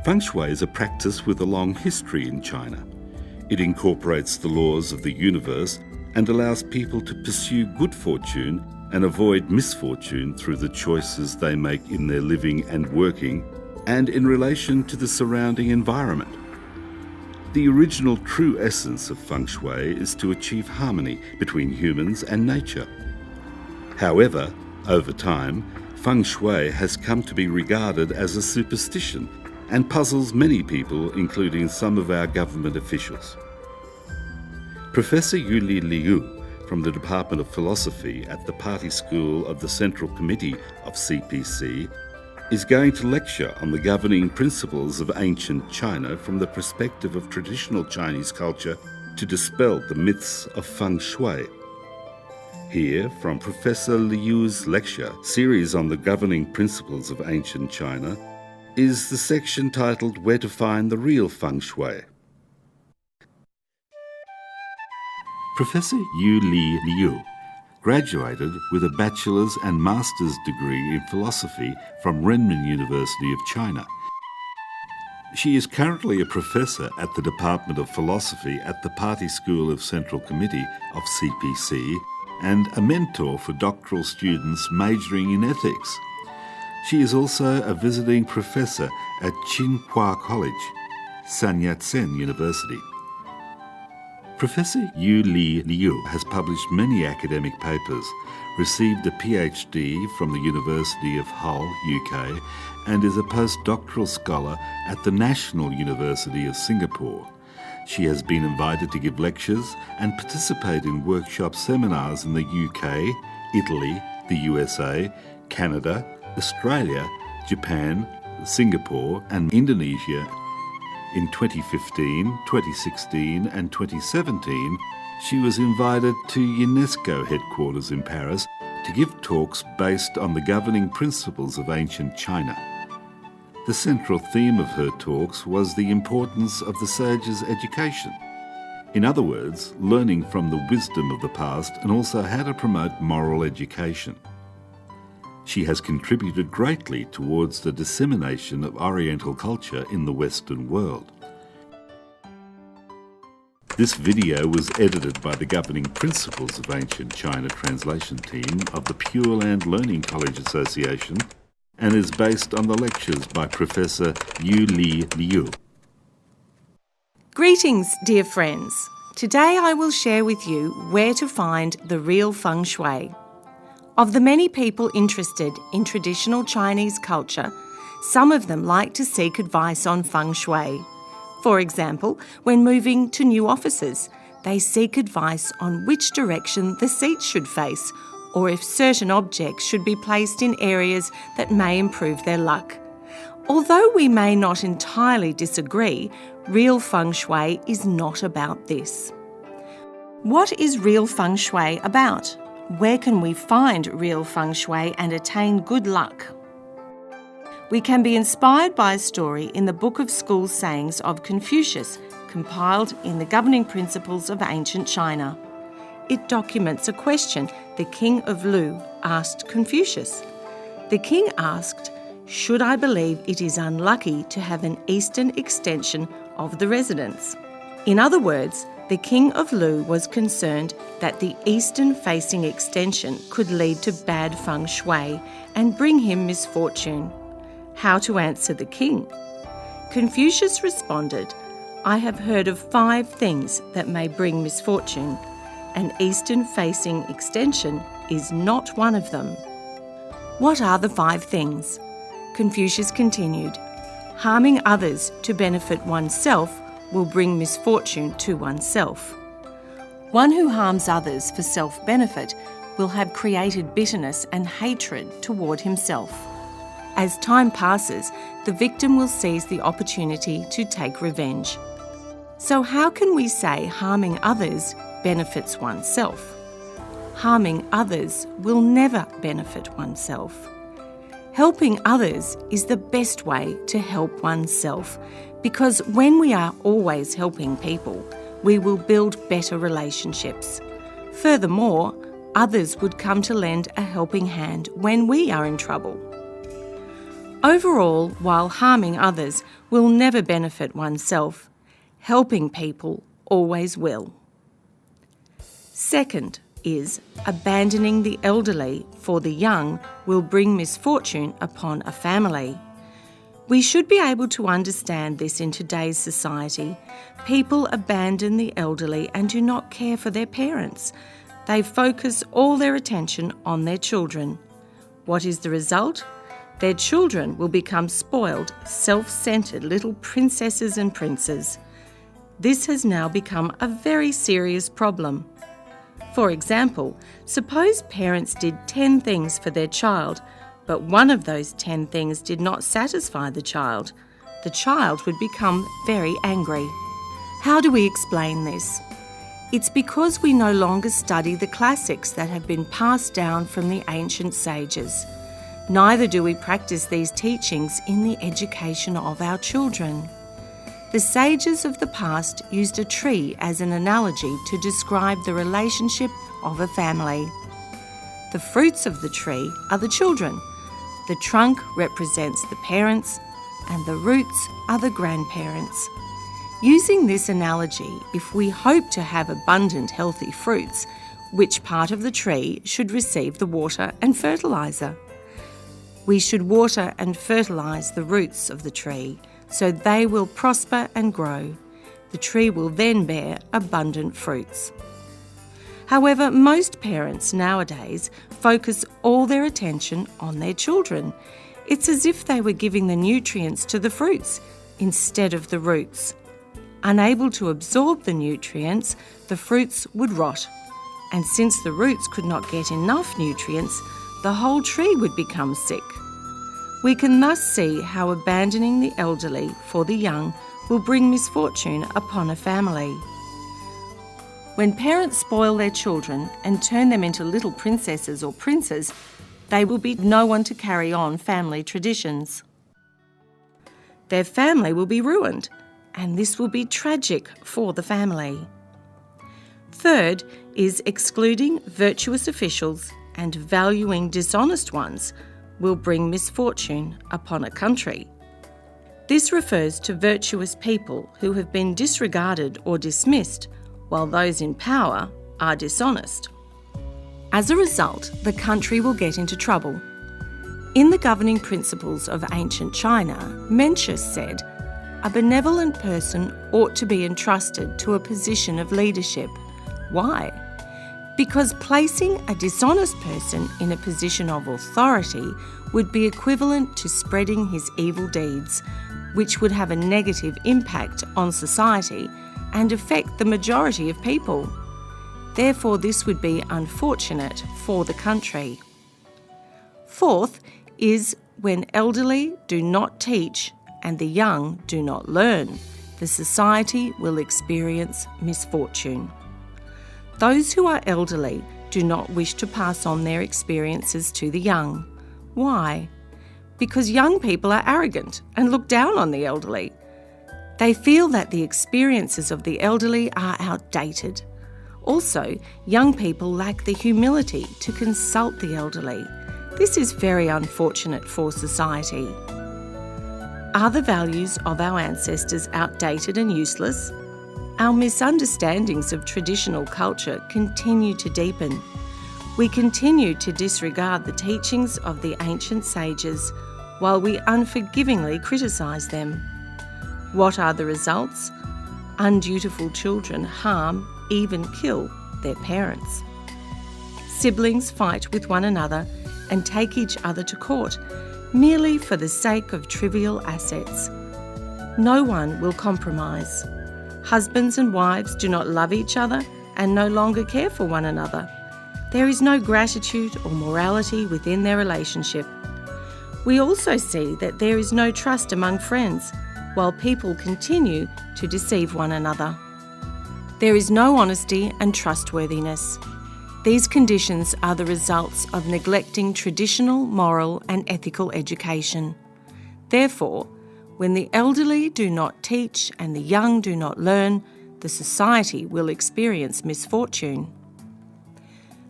Feng Shui is a practice with a long history in China. It incorporates the laws of the universe and allows people to pursue good fortune and avoid misfortune through the choices they make in their living and working and in relation to the surrounding environment. The original true essence of Feng Shui is to achieve harmony between humans and nature. However, over time, Feng Shui has come to be regarded as a superstition and puzzles many people, including some of our government officials. Professor Yuli Liu from the Department of Philosophy at the Party School of the Central Committee of CPC is going to lecture on the governing principles of ancient China from the perspective of traditional Chinese culture to dispel the myths of Feng Shui. Here, from Professor Liu's lecture series on the governing principles of ancient China, is the section titled Where to Find the Real Feng Shui. Professor Yuli Liu graduated with a bachelor's and master's degree in philosophy from Renmin University of China. She is currently a professor at the Department of Philosophy at the Party School of Central Committee of CPC and a mentor for doctoral students majoring in ethics. She is also a visiting professor at Tsinghua College, Sun Yat-sen University. Professor Yuli Liu has published many academic papers, received a PhD from the University of Hull, UK, and is a postdoctoral scholar at the National University of Singapore. She has been invited to give lectures and participate in workshop seminars in the UK, Italy, the USA, Canada, Australia, Japan, Singapore and Indonesia. In 2015, 2016 and 2017, she was invited to UNESCO headquarters in Paris to give talks based on the governing principles of ancient China. The central theme of her talks was the importance of the sage's education. In other words, learning from the wisdom of the past and also how to promote moral education. She has contributed greatly towards the dissemination of Oriental culture in the Western world. This video was edited by the Governing Principles of Ancient China translation team of the Pure Land Learning College Association and is based on the lectures by Professor Yuli Liu. Greetings, dear friends. Today I will share with you where to find the real Feng Shui. Of the many people interested in traditional Chinese culture, some of them like to seek advice on Feng Shui. For example, when moving to new offices, they seek advice on which direction the seats should face, or if certain objects should be placed in areas that may improve their luck. Although we may not entirely disagree, real Feng Shui is not about this. What is real Feng Shui about? Where can we find real Feng Shui and attain good luck? We can be inspired by a story in the Book of School Sayings of Confucius, compiled in the Governing Principles of Ancient China. It documents a question the king of Lu asked Confucius. The king asked, "Should I believe it is unlucky to have an eastern extension of the residence?" In other words, the king of Lu was concerned that the eastern-facing extension could lead to bad feng shui and bring him misfortune. How to answer the king? Confucius responded, "I have heard of 5 things that may bring misfortune. An eastern-facing extension is not one of them." What are the 5 things? Confucius continued, "Harming others to benefit oneself will bring misfortune to oneself. One who harms others for self-benefit will have created bitterness and hatred toward himself. As time passes, the victim will seize the opportunity to take revenge. So how can we say harming others benefits oneself? Harming others will never benefit oneself. Helping others is the best way to help oneself, because when we are always helping people, we will build better relationships. Furthermore, others would come to lend a helping hand when we are in trouble. Overall, while harming others will never benefit oneself, helping people always will. Second is abandoning the elderly for the young will bring misfortune upon a family. We should be able to understand this in today's society. People abandon the elderly and do not care for their parents. They focus all their attention on their children. What is the result? Their children will become spoiled, self-centred little princesses and princes. This has now become a very serious problem. For example, suppose parents did 10 things for their child, but one of those 10 things did not satisfy the child. The child would become very angry. How do we explain this? It's because we no longer study the classics that have been passed down from the ancient sages. Neither do we practice these teachings in the education of our children. The sages of the past used a tree as an analogy to describe the relationship of a family. The fruits of the tree are the children. The trunk represents the parents, and the roots are the grandparents. Using this analogy, if we hope to have abundant, healthy fruits, which part of the tree should receive the water and fertiliser? We should water and fertilise the roots of the tree, so they will prosper and grow. The tree will then bear abundant fruits. However, most parents nowadays focus all their attention on their children. It's as if they were giving the nutrients to the fruits instead of the roots. Unable to absorb the nutrients, the fruits would rot. And since the roots could not get enough nutrients, the whole tree would become sick. We can thus see how abandoning the elderly for the young will bring misfortune upon a family. When parents spoil their children and turn them into little princesses or princes, they will be no one to carry on family traditions. Their family will be ruined, and this will be tragic for the family. Third is excluding virtuous officials and valuing dishonest ones will bring misfortune upon a country. This refers to virtuous people who have been disregarded or dismissed, while those in power are dishonest. As a result, the country will get into trouble. In the governing principles of ancient China, Mencius said, "A benevolent person ought to be entrusted to a position of leadership." Why? Because placing a dishonest person in a position of authority would be equivalent to spreading his evil deeds, which would have a negative impact on society and affect the majority of people. Therefore, this would be unfortunate for the country. Fourth is when elderly do not teach and the young do not learn, the society will experience misfortune. Those who are elderly do not wish to pass on their experiences to the young. Why? Because young people are arrogant and look down on the elderly. They feel that the experiences of the elderly are outdated. Also, young people lack the humility to consult the elderly. This is very unfortunate for society. Are the values of our ancestors outdated and useless? Our misunderstandings of traditional culture continue to deepen. We continue to disregard the teachings of the ancient sages while we unforgivingly criticise them. What are the results? Undutiful children harm, even kill, their parents. Siblings fight with one another and take each other to court merely for the sake of trivial assets. No one will compromise. Husbands and wives do not love each other and no longer care for one another. There is no gratitude or morality within their relationship. We also see that there is no trust among friends, while people continue to deceive one another. There is no honesty and trustworthiness. These conditions are the results of neglecting traditional, moral and ethical education. Therefore, when the elderly do not teach and the young do not learn, the society will experience misfortune.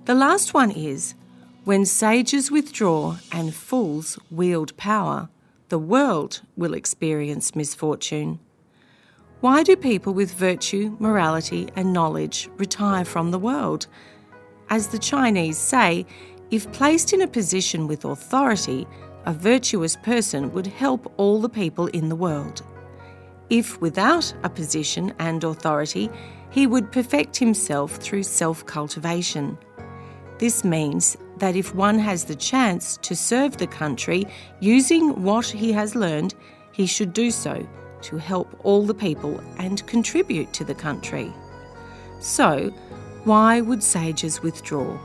The last one is, when sages withdraw and fools wield power, the world will experience misfortune. Why do people with virtue, morality and knowledge retire from the world? As the Chinese say, if placed in a position with authority, a virtuous person would help all the people in the world. If without a position and authority, he would perfect himself through self-cultivation. This means that if one has the chance to serve the country using what he has learned, he should do so to help all the people and contribute to the country. So, why would sages withdraw?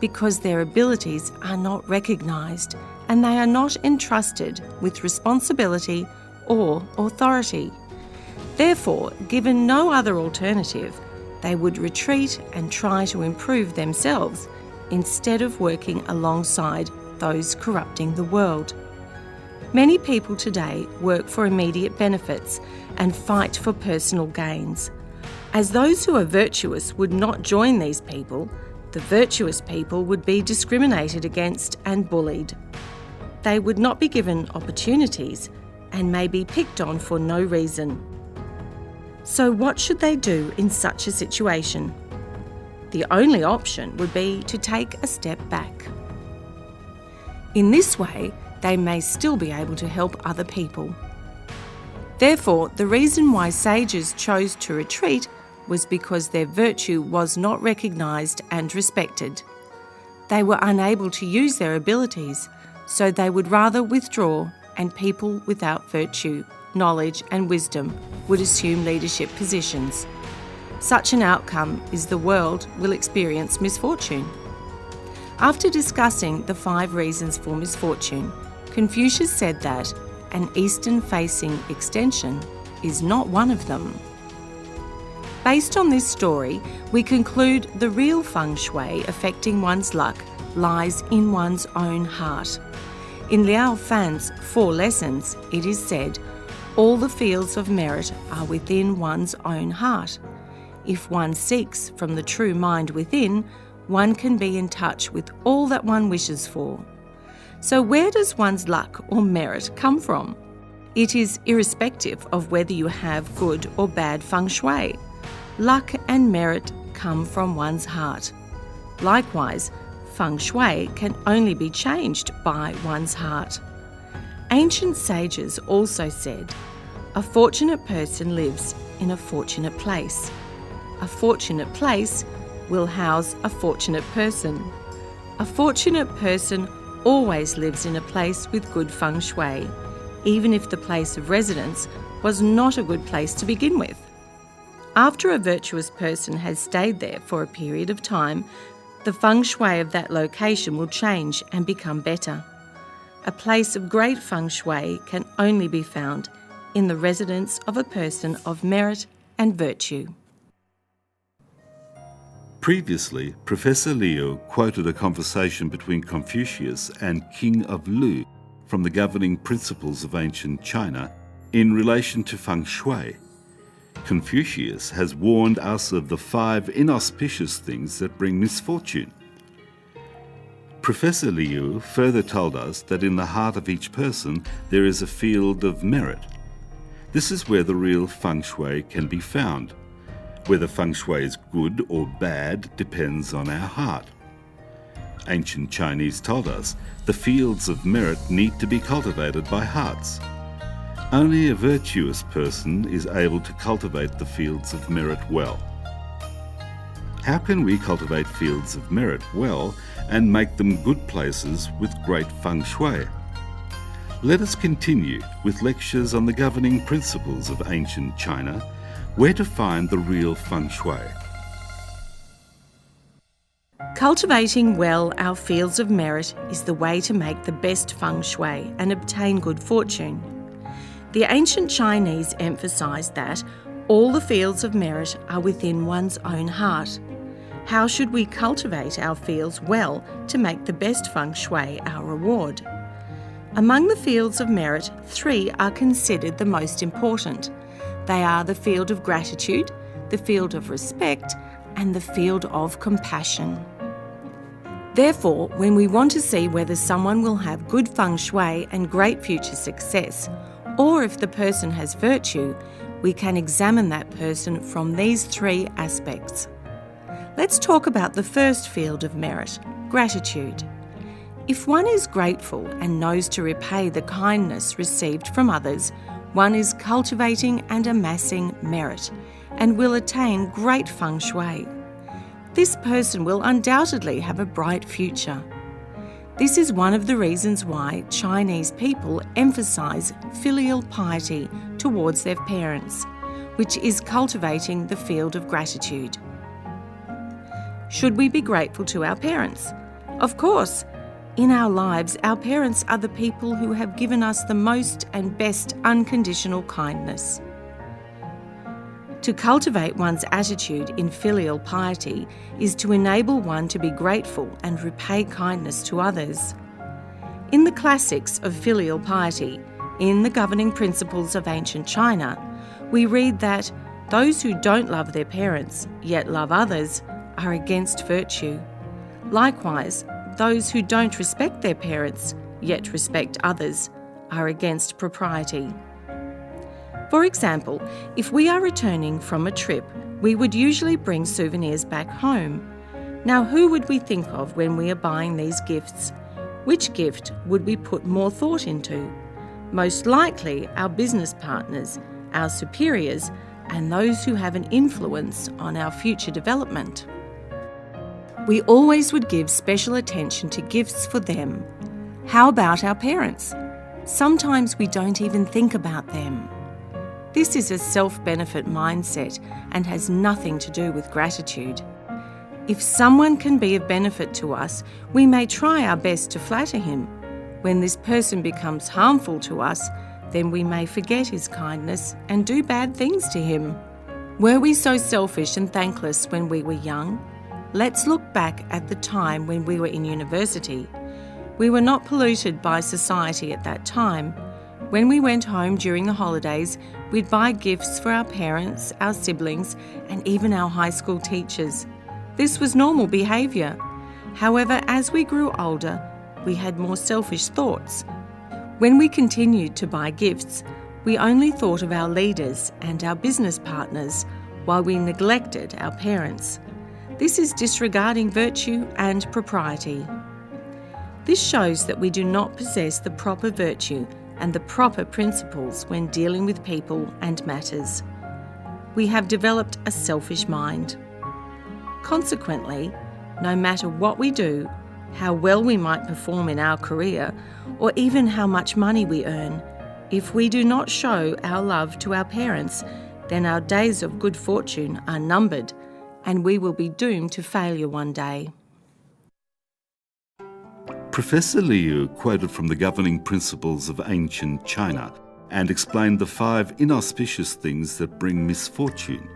Because their abilities are not recognised and they are not entrusted with responsibility or authority. Therefore, given no other alternative, they would retreat and try to improve themselves instead of working alongside those corrupting the world. Many people today work for immediate benefits and fight for personal gains. As those who are virtuous would not join these people, the virtuous people would be discriminated against and bullied. They would not be given opportunities and may be picked on for no reason. So what should they do in such a situation? The only option would be to take a step back. In this way, they may still be able to help other people. Therefore, the reason why sages chose to retreat was because their virtue was not recognised and respected. They were unable to use their abilities, so they would rather withdraw, and people without virtue, knowledge and wisdom would assume leadership positions. Such an outcome is the world will experience misfortune. After discussing the 5 reasons for misfortune, Confucius said that an eastern-facing extension is not one of them. Based on this story, we conclude the real Feng Shui affecting one's luck lies in one's own heart. In Liao Fan's 4 lessons, it is said, all the fields of merit are within one's own heart. If one seeks from the true mind within, one can be in touch with all that one wishes for. So where does one's luck or merit come from? It is irrespective of whether you have good or bad Feng Shui. Luck and merit come from one's heart. Likewise, Feng Shui can only be changed by one's heart. Ancient sages also said, a fortunate person lives in a fortunate place. A fortunate place will house a fortunate person. A fortunate person always lives in a place with good Feng Shui, even if the place of residence was not a good place to begin with. After a virtuous person has stayed there for a period of time, the Feng Shui of that location will change and become better. A place of great Feng Shui can only be found in the residence of a person of merit and virtue. Previously, Professor Liu quoted a conversation between Confucius and King of Lu from the governing principles of ancient China in relation to Feng Shui. Confucius has warned us of the 5 inauspicious things that bring misfortune. Professor Liu further told us that in the heart of each person there is a field of merit. This is where the real Feng Shui can be found. Whether Feng Shui is good or bad depends on our heart. Ancient Chinese told us the fields of merit need to be cultivated by hearts. Only a virtuous person is able to cultivate the fields of merit well. How can we cultivate fields of merit well and make them good places with great Feng Shui? Let us continue with lectures on the governing principles of ancient China, where to find the real Feng Shui. Cultivating well our fields of merit is the way to make the best Feng Shui and obtain good fortune. The ancient Chinese emphasised that all the fields of merit are within one's own heart. How should we cultivate our fields well to make the best Feng Shui our reward? Among the fields of merit, 3 are considered the most important. They are the field of gratitude, the field of respect, and the field of compassion. Therefore, when we want to see whether someone will have good feng shui and great future success, or if the person has virtue, we can examine that person from these three aspects. Let's talk about the first field of merit, gratitude. If one is grateful and knows to repay the kindness received from others, one is cultivating and amassing merit and will attain great feng shui. This person will undoubtedly have a bright future. This is one of the reasons why Chinese people emphasize filial piety towards their parents, which is cultivating the field of gratitude. Should we be grateful to our parents? Of course. In our lives, our parents are the people who have given us the most and best unconditional kindness. To cultivate one's attitude in filial piety is to enable one to be grateful and repay kindness to others. In the classics of filial piety, in the governing principles of ancient China, we read that those who don't love their parents yet love others are against virtue. Likewise, those who don't respect their parents yet respect others are against propriety. For example, if we are returning from a trip, we would usually bring souvenirs back home. Now, who would we think of when we are buying these gifts? Which gift would we put more thought into? Most likely our business partners, our superiors, and those who have an influence on our future development. We always would give special attention to gifts for them. How about our parents? Sometimes we don't even think about them. This is a self-benefit mindset and has nothing to do with gratitude. If someone can be of benefit to us, we may try our best to flatter him. When this person becomes harmful to us, then we may forget his kindness and do bad things to him. Were we so selfish and thankless when we were young? Let's look back at the time when we were in university. We were not polluted by society at that time. When we went home during the holidays, we'd buy gifts for our parents, our siblings, and even our high school teachers. This was normal behaviour. However, as we grew older, we had more selfish thoughts. When we continued to buy gifts, we only thought of our leaders and our business partners, while we neglected our parents. This is disregarding virtue and propriety. This shows that we do not possess the proper virtue and the proper principles when dealing with people and matters. We have developed a selfish mind. Consequently, no matter what we do, how well we might perform in our career, or even how much money we earn, if we do not show our love to our parents, then our days of good fortune are numbered, and we will be doomed to failure one day. Professor Liu quoted from the governing principles of ancient China and explained the 5 inauspicious things that bring misfortune.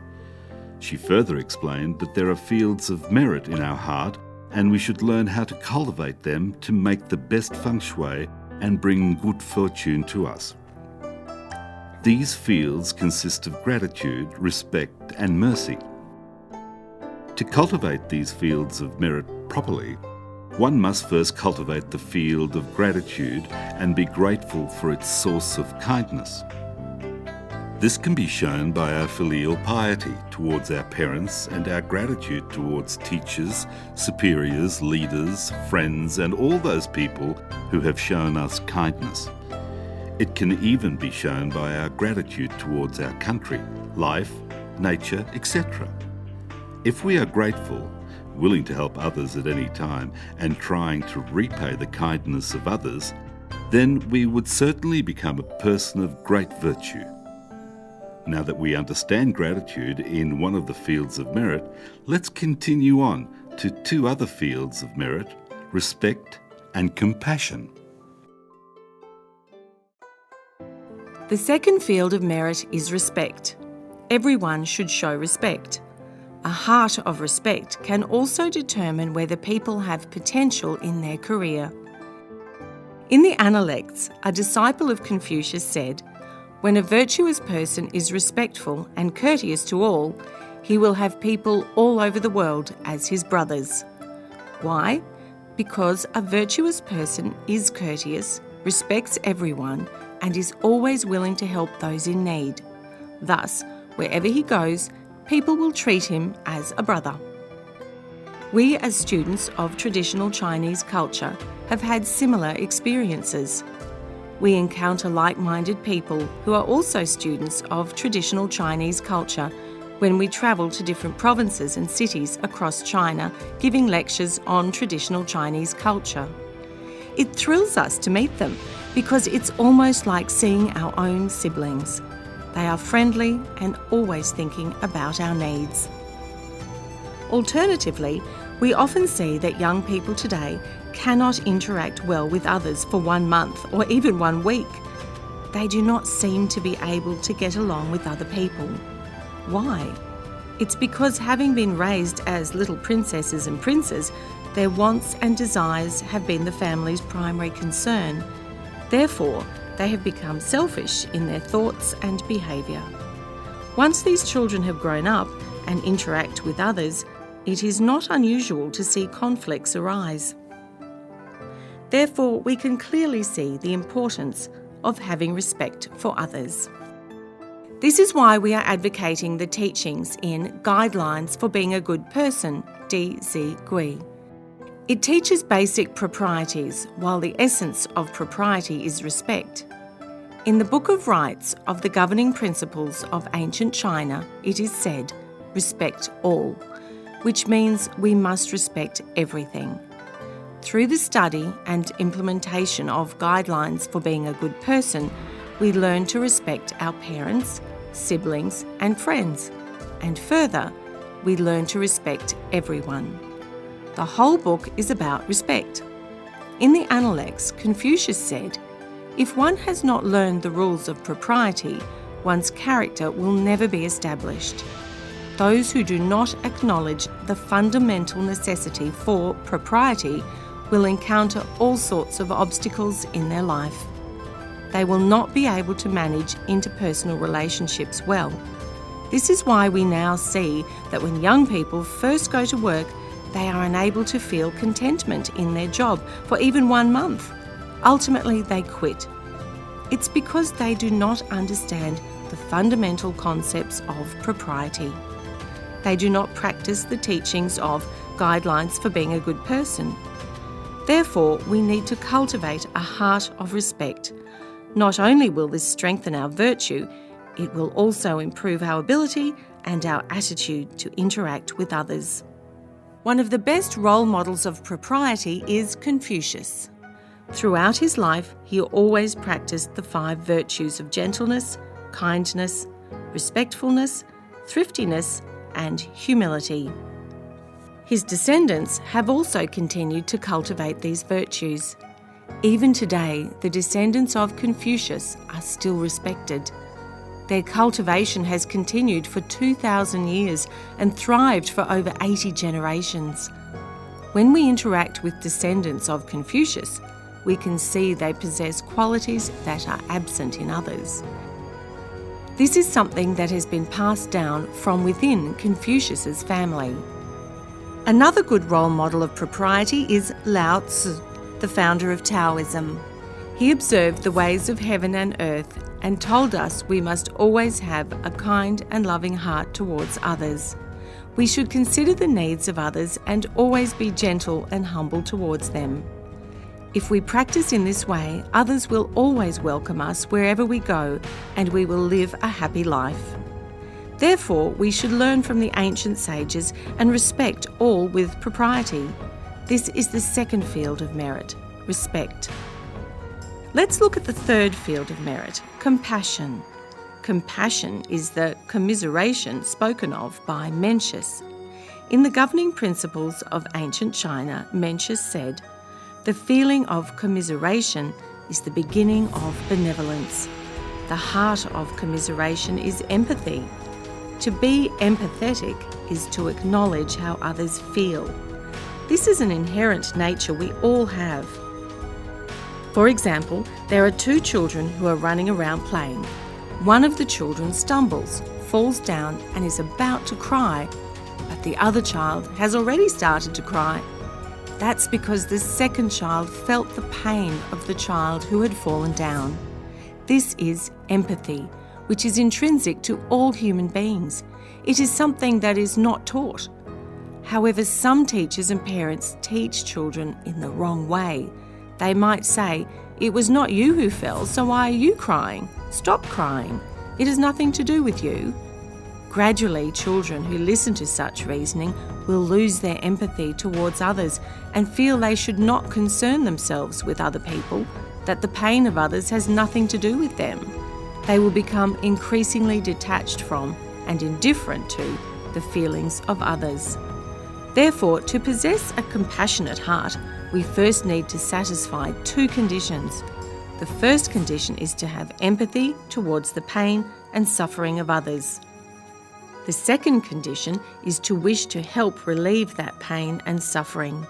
She further explained that there are fields of merit in our heart and we should learn how to cultivate them to make the best feng shui and bring good fortune to us. These fields consist of gratitude, respect, and mercy. To cultivate these fields of merit properly, one must first cultivate the field of gratitude and be grateful for its source of kindness. This can be shown by our filial piety towards our parents and our gratitude towards teachers, superiors, leaders, friends, and all those people who have shown us kindness. It can even be shown by our gratitude towards our country, life, nature, etc. If we are grateful, willing to help others at any time, and trying to repay the kindness of others, then we would certainly become a person of great virtue. Now that we understand gratitude in one of the fields of merit, let's continue on to 2 other fields of merit, respect and compassion. The second field of merit is respect. Everyone should show respect. A heart of respect can also determine whether people have potential in their career. In the Analects, a disciple of Confucius said, "When a virtuous person is respectful and courteous to all, he will have people all over the world as his brothers." Why? because a virtuous person is courteous, respects everyone, and is always willing to help those in need. Thus, wherever he goes, people will treat him as a brother. We, as students of traditional Chinese culture, have had similar experiences. We encounter like-minded people who are also students of traditional Chinese culture when we travel to different provinces and cities across China, giving lectures on traditional Chinese culture. It thrills us to meet them because it's almost like seeing our own siblings. They are friendly and always thinking about our needs. Alternatively, we often see that young people today cannot interact well with others for 1 month or even 1 week. They do not seem to be able to get along with other people. Why? It's because, having been raised as little princesses and princes, their wants and desires have been the family's primary concern. Therefore, they have become selfish in their thoughts and behaviour. Once these children have grown up and interact with others, it is not unusual to see conflicts arise. Therefore, we can clearly see the importance of having respect for others. This is why we are advocating the teachings in Guidelines for Being a Good Person, D.Z. Gui. It teaches basic proprieties, while the essence of propriety is respect. In the Book of Rights of the Governing Principles of Ancient China, it is said, "Respect all," which means we must respect everything. Through the study and implementation of Guidelines for Being a Good Person, we learn to respect our parents, siblings, and friends. And further, we learn to respect everyone. The whole book is about respect. In the Analects, Confucius said, "If one has not learned the rules of propriety, one's character will never be established. Those who do not acknowledge the fundamental necessity for propriety will encounter all sorts of obstacles in their life. They will not be able to manage interpersonal relationships well. This is why we now see that when young people first go to work, they are unable to feel contentment in their job for even 1 month. Ultimately, they quit. It's because they do not understand the fundamental concepts of propriety. They do not practice the teachings of Guidelines for Being a Good Person. Therefore, we need to cultivate a heart of respect. Not only will this strengthen our virtue, it will also improve our ability and our attitude to interact with others. One of the best role models of propriety is Confucius. Throughout his life, he always practiced the 5 virtues of gentleness, kindness, respectfulness, thriftiness, and humility. His descendants have also continued to cultivate these virtues. Even today, the descendants of Confucius are still respected. Their cultivation has continued for 2,000 years and thrived for over 80 generations. When we interact with descendants of Confucius, we can see they possess qualities that are absent in others. This is something that has been passed down from within Confucius's family. Another good role model of propriety is Lao Tzu, the founder of Taoism. He observed the ways of heaven and earth and told us we must always have a kind and loving heart towards others. We should consider the needs of others and always be gentle and humble towards them. If we practice in this way, others will always welcome us wherever we go, and we will live a happy life. Therefore, we should learn from the ancient sages and respect all with propriety. This is the second field of merit, respect. Let's look at the third field of merit, compassion. Compassion is the commiseration spoken of by Mencius. In the Governing Principles of Ancient China, Mencius said, "The feeling of commiseration is the beginning of benevolence. The heart of commiseration is empathy. To be empathetic is to acknowledge how others feel. This is an inherent nature we all have. For example, there are 2 children who are running around playing. One of the children stumbles, falls down and is about to cry, but the other child has already started to cry. That's because the second child felt the pain of the child who had fallen down. This is empathy, which is intrinsic to all human beings. It is something that is not taught. However, some teachers and parents teach children in the wrong way. They might say, "It was not you who fell, so why are you crying? Stop crying. It has nothing to do with you." Gradually, children who listen to such reasoning will lose their empathy towards others and feel they should not concern themselves with other people, that the pain of others has nothing to do with them. They will become increasingly detached from and indifferent to the feelings of others. Therefore, to possess a compassionate heart, we first need to satisfy two conditions. The first condition is to have empathy towards the pain and suffering of others. The second condition is to wish to help relieve that pain and suffering.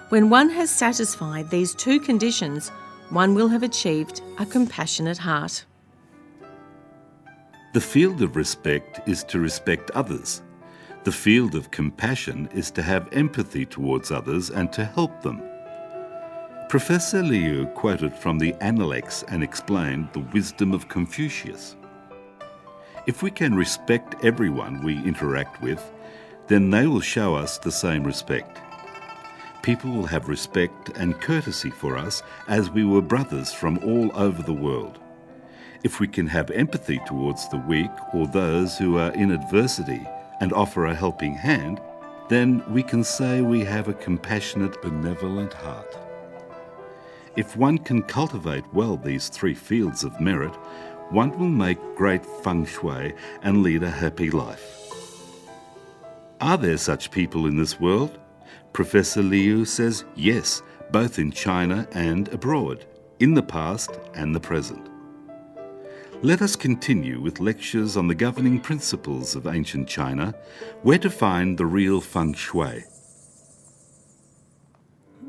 When one has satisfied these two conditions, one will have achieved a compassionate heart. The field of respect is to respect others. The field of compassion is to have empathy towards others and to help them. Professor Liu quoted from the Analects and explained the wisdom of Confucius. If we can respect everyone we interact with, then they will show us the same respect. People will have respect and courtesy for us as we were brothers from all over the world. If we can have empathy towards the weak or those who are in adversity and offer a helping hand, then we can say we have a compassionate, benevolent heart. If one can cultivate well these three fields of merit, one will make great Feng Shui and lead a happy life. Are there such people in this world? Professor Liu says yes, both in China and abroad, in the past and the present. Let us continue with lectures on the governing principles of ancient China, where to find the real Feng Shui.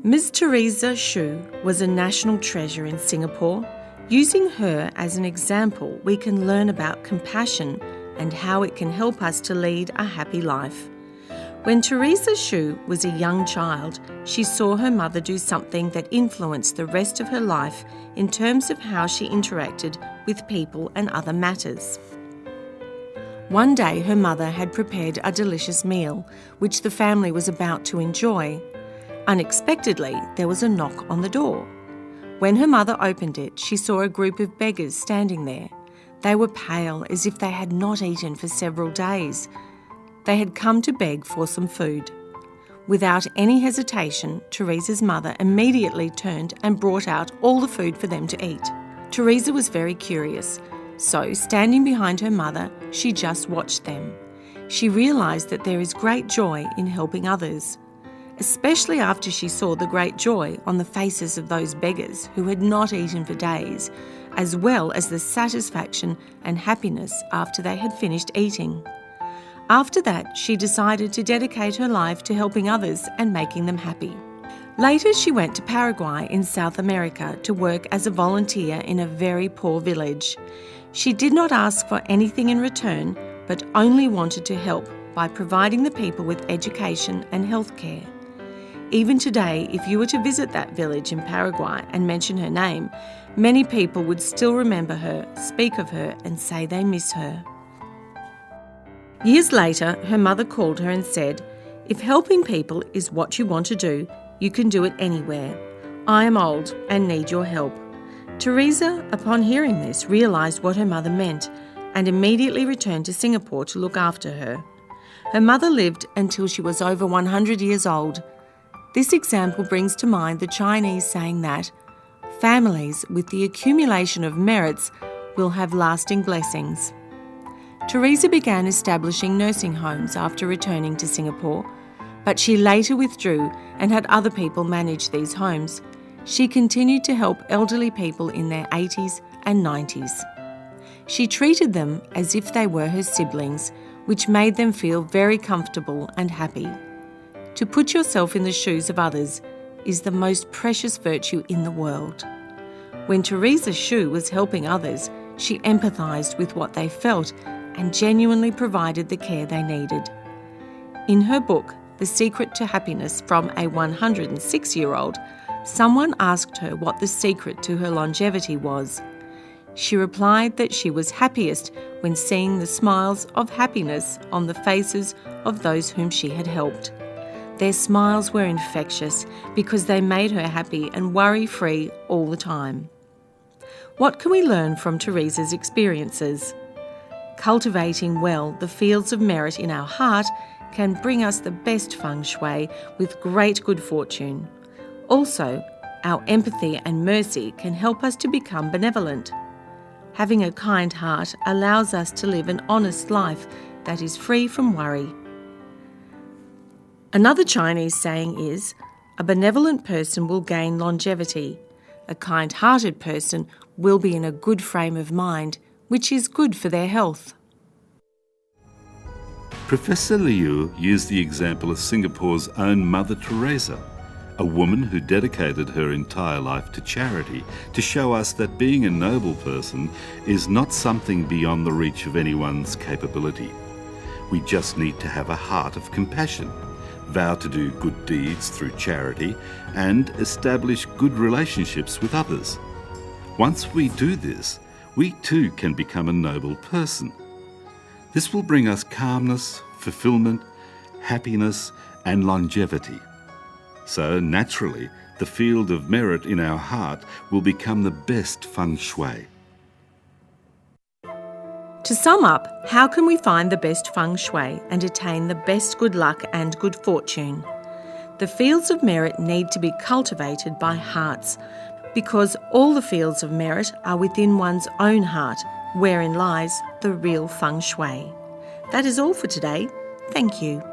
Ms. Teresa Xu was a national treasure in Singapore. Using her as an example, we can learn about compassion and how it can help us to lead a happy life. When Teresa Xu was a young child, she saw her mother do something that influenced the rest of her life in terms of how she interacted with people and other matters. One day, her mother had prepared a delicious meal, which the family was about to enjoy. Unexpectedly, there was a knock on the door. When her mother opened it, she saw a group of beggars standing there. They were pale, as if they had not eaten for several days. They had come to beg for some food. Without any hesitation, Teresa's mother immediately turned and brought out all the food for them to eat. Teresa was very curious, so standing behind her mother, she just watched them. She realised that there is great joy in helping others, especially after she saw the great joy on the faces of those beggars who had not eaten for days, as well as the satisfaction and happiness after they had finished eating. After that, she decided to dedicate her life to helping others and making them happy. Later, she went to Paraguay in South America to work as a volunteer in a very poor village. She did not ask for anything in return, but only wanted to help by providing the people with education and health care. Even today, if you were to visit that village in Paraguay and mention her name, many people would still remember her, speak of her, and say they miss her. Years later, her mother called her and said, "If helping people is what you want to do, you can do it anywhere. I am old and need your help." Teresa, upon hearing this, realised what her mother meant and immediately returned to Singapore to look after her. Her mother lived until she was over 100 years old. This example brings to mind the Chinese saying that families with the accumulation of merits will have lasting blessings. Teresa began establishing nursing homes after returning to Singapore, but she later withdrew and had other people manage these homes. She continued to help elderly people in their 80s and 90s. She treated them as if they were her siblings, which made them feel very comfortable and happy. To put yourself in the shoes of others is the most precious virtue in the world. When Teresa Xu was helping others, she empathised with what they felt and genuinely provided the care they needed. In her book, The Secret to Happiness from a 106-year-old, someone asked her what the secret to her longevity was. She replied that she was happiest when seeing the smiles of happiness on the faces of those whom she had helped. Their smiles were infectious because they made her happy and worry-free all the time. What can we learn from Teresa's experiences? Cultivating well the fields of merit in our heart can bring us the best feng shui with great good fortune. Also, our empathy and mercy can help us to become benevolent. Having a kind heart allows us to live an honest life that is free from worry. Another Chinese saying is, a benevolent person will gain longevity. A kind-hearted person will be in a good frame of mind, which is good for their health. Professor Liu used the example of Singapore's own Mother Teresa, a woman who dedicated her entire life to charity, to show us that being a noble person is not something beyond the reach of anyone's capability. We just need to have a heart of compassion, vow to do good deeds through charity, and establish good relationships with others. Once we do this, we too can become a noble person. This will bring us calmness, fulfillment, happiness, and longevity. So naturally, the field of merit in our heart will become the best feng shui. To sum up, how can we find the best feng shui and attain the best good luck and good fortune? The fields of merit need to be cultivated by hearts, because all the fields of merit are within one's own heart, wherein lies the real feng shui. That is all for today. Thank you.